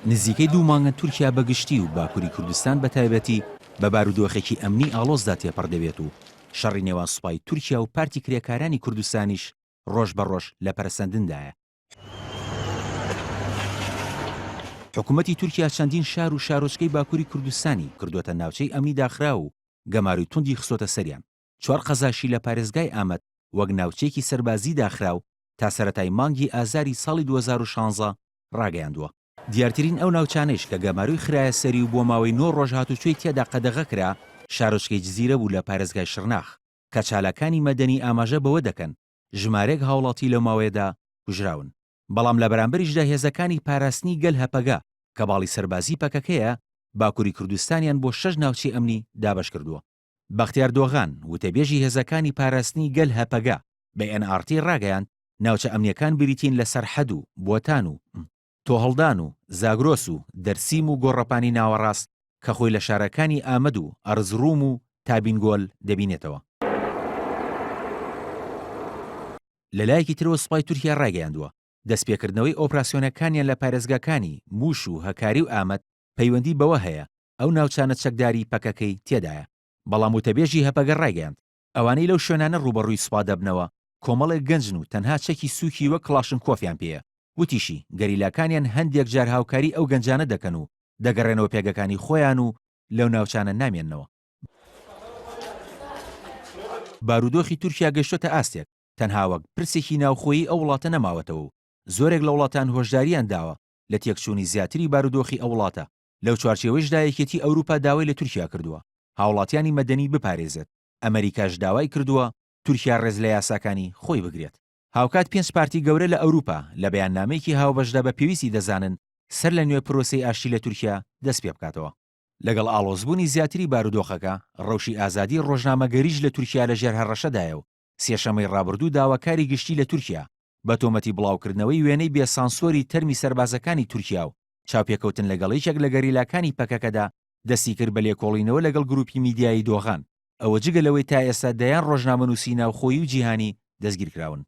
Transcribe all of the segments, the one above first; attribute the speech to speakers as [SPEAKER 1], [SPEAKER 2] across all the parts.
[SPEAKER 1] نزیکەی 2 مانگە تورکیا بەگشتی و باکووری کوردستان بە تایبەتی بە بارودۆخێکی ئەمنی ئاڵۆزدا تێپەڕ دەبێت و شەڕی نێوان سوپای تورکیا و پارتی کرێکارانی کوردستانیش ڕۆژ بە ڕۆژ لە پەرسەندندایە. حکوومەتی تورکیا چەندین شار و شارۆچکەی باکووری کوردستانی کردوتە ناوچەی ئەمنی داخرا و گەماروی توندی خستۆتە سەریان. 4 قەزاشی لە پارێزگای ئامەد وەک ناوچەیەکی سەربازی داخرا و تا سەرەتای مانگی ئازاری ساڵی 2016 ڕاگەیاندووە. دیارترین ئەو ناوچانەیش کە گەماروی خرایە سەری و بۆ ماوەی 9 ڕۆژ هاتوچۆی تێدا قەدەغە کرا شارۆچکەی جزیرە بوو لە پارێزگای شرناخ کە چالاکانی مەدەنی ئاماژە بەوە دەکەن ژمارەیەک هاوڵاتی لە ماوەیەدا کوژراون. بەڵام لە بەرامبەریشدا هێزەکانی پاراستنی گەل هەپەگا کە باڵی سەربازی پەکەکەیە باکووری کوردستانیان بۆ 6 ناوچەی ئەمنی دابەش کردووە. بەختیار دۆغان وتەبێژی هێزەکانی پاراستنی گەل هەپەگا بە NRT ڕاگەیاند ناوچە ئەمنیەکان بریتین لە سەرحەد و بۆتان و تۆهەڵدان و زاگرۆس و دەرسیم و گۆڕەپانی ناوەڕاست کە خۆی لە شارەکانی ئامەد و ئەرزڕوم و تابینگۆل دەبینێتەوە. لەلایەکی ترەوە سوپای تورکیا ڕاگەیاندووە دەستپێکردنەوەی ئۆپراسیۆنەکانیان لە پارێزگاکانی موش و هەکاری و ئامەد پەیوەندی بەوە هەیە ئەو ناوچانە چەکداری پەکەکەی تێدایە. بەڵام وتەبێژی هەپەگە ڕاگەیاند ئەوانەی لەو شوێنانە ڕوبەڕووی سوپا دەبنەوە کۆمەڵێک گەنجن و تەنها چەکی سووکی وەک کڵاشنکۆفیان پێیە. وتیشی گەریلاکانیان هەندێک جار هاوکاری ئەو گەنجانە دەکەن و دەگەڕێنەوە پێگەکانی خۆیان و لەو ناوچانە نامێننەوە. بارودۆخی تورکیا گەشتۆتە ئاستێک تەنها وەک پرسێکی ناوخۆیی ئەو وڵاتە نەماوەتەوە و زۆرێک لە وڵاتان هۆشداریان داوە لە تێکچوونی زیاتری بارودۆخی ئەو وڵاتە. لەو چوارچێوەشدا یەکێتی ئەوروپا داوای لە تورکیا کردووە هاوڵاتیانی مەدەنی بپارێزێت. ئەمریکاش داوای کردووە تورکیا ڕێز لە یاساکانی خۆی بگرێت. هاوکات 5 پارتی گەورە لە ئەوروپا لە بەیاننامەیەکی هاوبەشدا بە پێویستی دەزانن سەر لە نوێ پرۆسەی ئاشتی لە تورکیا دەست پێ بکاتەوە. لەگەڵ ئاڵۆزبوونی زیاتری بارودۆخەکە ڕەوشی ئازادی ڕۆژنامەگەریش لە تورکیا لە ژێر هەڕەشەدایە و سێشەمەی ڕابردوو داواکاری گشتی لە تورکیا بە تۆمەتی بڵاوکردنەوەی وێنەی بێسانسۆری تەرمی سەربازەکانی تورکیا و چاوپێکەوتن لەگەڵ یەکێک لە گەریلاکانی پەکەکەدا دەستی کرد بە لێکۆڵینەوە لەگەڵ گروپی میدیایی دۆغان. ئەوە جگە لەوەی تا ئێستا دەیان ڕۆژنامەنووسی ناوخۆیی و جیهانی دەستگیر کراون.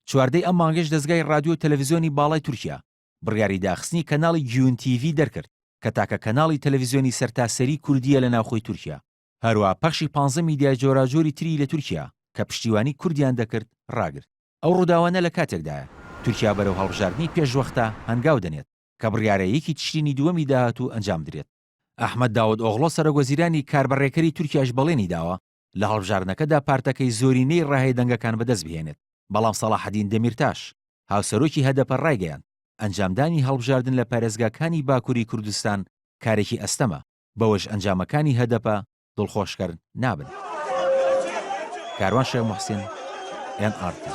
[SPEAKER 1] چواردەی ئەم مانگەش دەستگای ڕادیۆ و تەلەڤیزیۆنی باڵای تورکیا بڕیاری داخستنی کەناڵی گیون تیڤی دەرکرد کە تاکە کەناڵی تەلەڤیزیۆنی سەرتاسەری کوردیە لە ناوخۆی تورکیا. هەروە پەخشی 15 میدیای جۆراجۆری تری لە تورکیا کە پشتیوانی کوردیان دەکرد ڕاگرت. ئەو ڕووداوانە لە کاتێکدایە تورکیا بەرەو هەڵبژاردننی پێشوەختە هەنگاو دەنێت کە بڕیارەیەکی تشرینی دووەمی داهاتوو ئەنجام درێت. ئەحمەد داود ئۆغڵۆ سەرۆکوەزیرانی کاربەڕێکەری تورکیاش بەڵێنی داوە لە هەڵبژاردنەکەدا پارتەکەی زۆرینەی ڕاهەیە دەنگەکان بەدەست بهێنێت. بەڵام سەلاحەدین دەمیرتاش هاوسەرۆکی هەدەپە ڕایگەیان ئەنجامدانی هەڵبژاردن لە پارێزگاکانی باکووری کوردستان کارێکی ئەستەمە بەوەش ئەنجامەکانی هەدەپە دڵخۆشکەر نابن. کاروان شێخ موحسین NRT